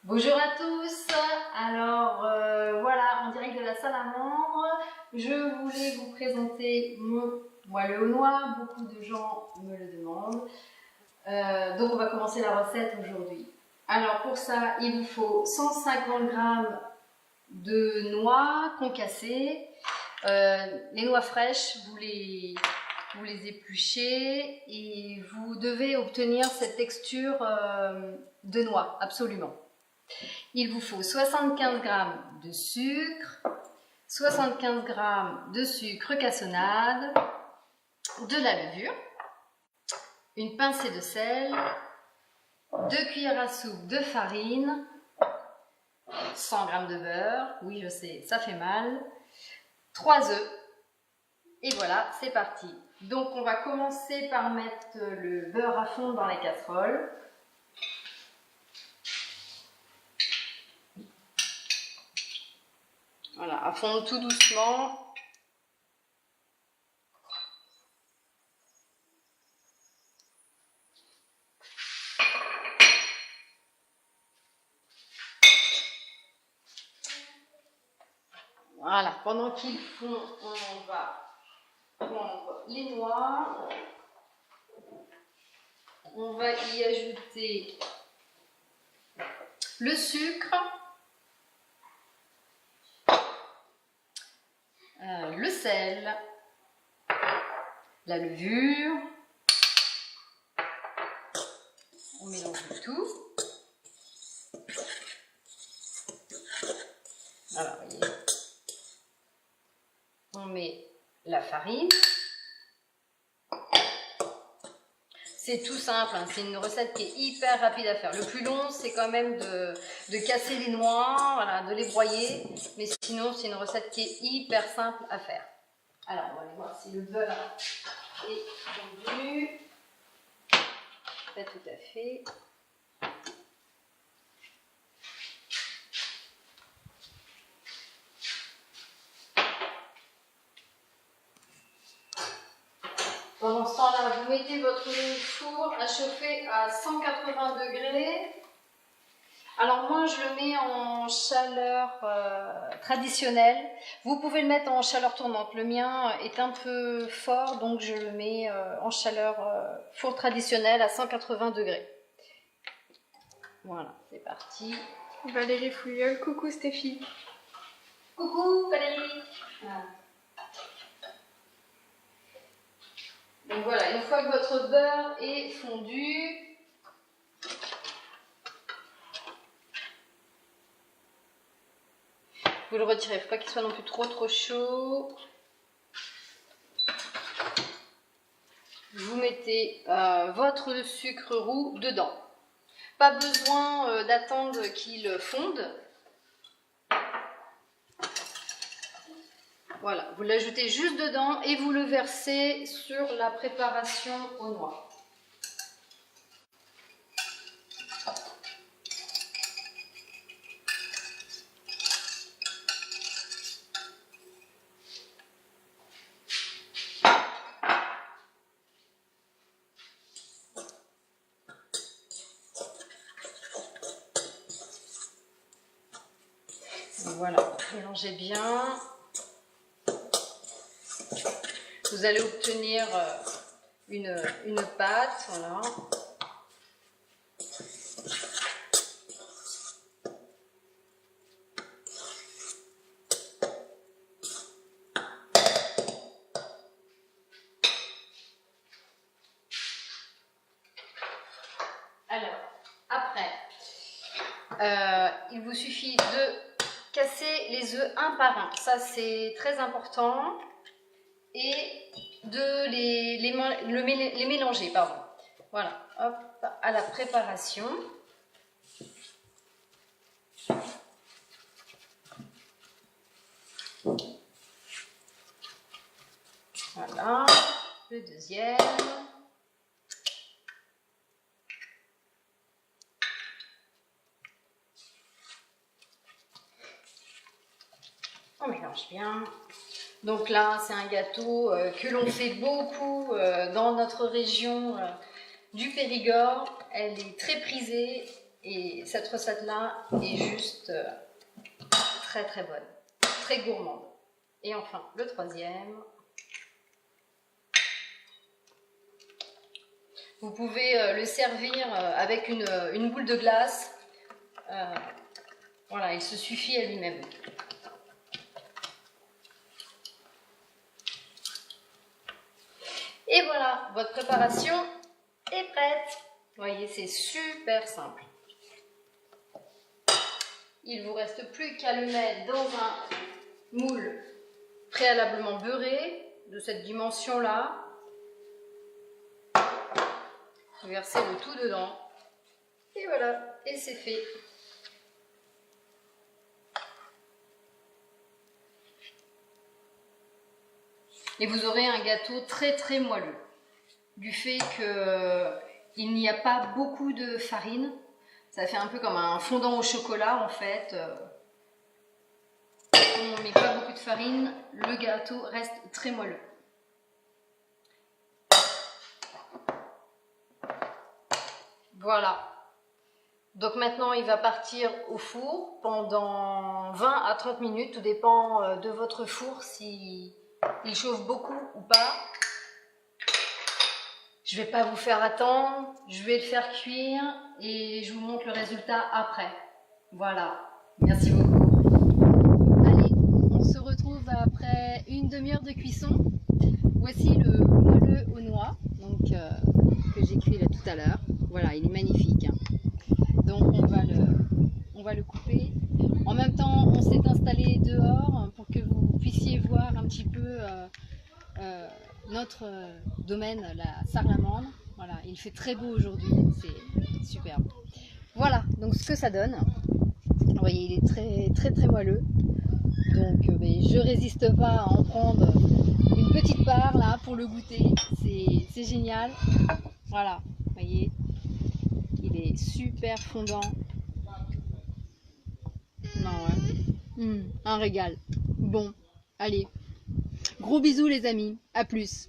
Bonjour à tous, alors voilà, en direct de la Salamandre, je voulais vous présenter mon moelleux au noix, beaucoup de gens me le demandent, donc on va commencer la recette aujourd'hui. Alors pour ça, il vous faut 150 g de noix concassées, les noix fraîches, vous les épluchez et vous devez obtenir cette texture de noix, absolument. Il vous faut 75 g de sucre, 75 g de sucre cassonade, de la levure, une pincée de sel, 2 cuillères à soupe de farine, 100 g de beurre, oui je sais, ça fait mal, 3 œufs, et voilà, c'est parti. Donc on va commencer par mettre le beurre à fond dans les casseroles. Voilà, à fondre tout doucement. Voilà, pendant qu'ils font, on va prendre les noix. On va y ajouter le sucre, le sel, la levure. On mélange le tout. Voilà, vous voyez. On met la farine. C'est tout simple, hein. C'est une recette qui est hyper rapide à faire. Le plus long, c'est quand même de casser les noix, voilà, de les broyer. Mais sinon, c'est une recette qui est hyper simple à faire. Alors, on va aller voir si le beurre est fondu. Pas tout à fait. Pendant ce temps-là, vous mettez votre four à chauffer à 180 degrés. Alors moi, je le mets en chaleur traditionnelle. Vous pouvez le mettre en chaleur tournante. Le mien est un peu fort, donc je le mets en chaleur four traditionnelle à 180 degrés. Voilà, c'est parti. Valérie Fouilleul, coucou Stéphie. Coucou Valérie. Voilà. Donc voilà, une fois que votre beurre est fondu, vous le retirez. Il ne faut pas qu'il soit non plus trop chaud. Vous mettez votre sucre roux dedans. Pas besoin d'attendre qu'il fonde. Voilà, vous l'ajoutez juste dedans et vous le versez sur la préparation aux noix. Voilà, mélangez bien. Vous allez obtenir une pâte, voilà. Alors, après, il vous suffit de casser les œufs un par un. Ça, c'est très important. Et de les mélanger, pardon. Voilà, hop, à la préparation. Voilà, le deuxième. On mélange bien. Donc là, c'est un gâteau que l'on fait beaucoup dans notre région du Périgord. Elle est très prisée Et cette recette-là est juste très très bonne, très gourmande. Et enfin, le troisième. Vous pouvez le servir avec une boule de glace. Voilà, il se suffit à lui-même. Et voilà, votre préparation est prête. Vous voyez, c'est super simple. Il ne vous reste plus qu'à le mettre dans un moule préalablement beurré de cette dimension-là. Versez le tout dedans. Et voilà, et c'est fait. Et vous aurez un gâteau très très moelleux. Du fait qu'il n'y a pas beaucoup de farine. Ça fait un peu comme un fondant au chocolat en fait. On ne met pas beaucoup de farine, le gâteau reste très moelleux. Voilà. Donc maintenant il va partir au four pendant 20 à 30 minutes. Tout dépend de votre four si il chauffe beaucoup ou pas. Je ne vais pas vous faire attendre, je vais le faire cuire et je vous montre le résultat après. Voilà, merci beaucoup. Allez, on se retrouve après une demi-heure de cuisson. Voici le moelleux aux noix donc, que j'ai cuit là tout à l'heure. Voilà, il est magnifique. Hein. Donc on va le couper. En même temps, on s'est installé dehors pour que vous puissiez voir un petit peu notre domaine, la Sarre-la-Mande. Voilà, il fait très beau aujourd'hui, c'est superbe. Voilà, donc ce que ça donne. Vous voyez, il est très très très moelleux. Donc je résiste pas à en prendre une petite part là pour le goûter. C'est génial. Voilà, vous voyez, il est super fondant. Non, ouais. Un régal. Bon, allez. Gros bisous les amis, à plus.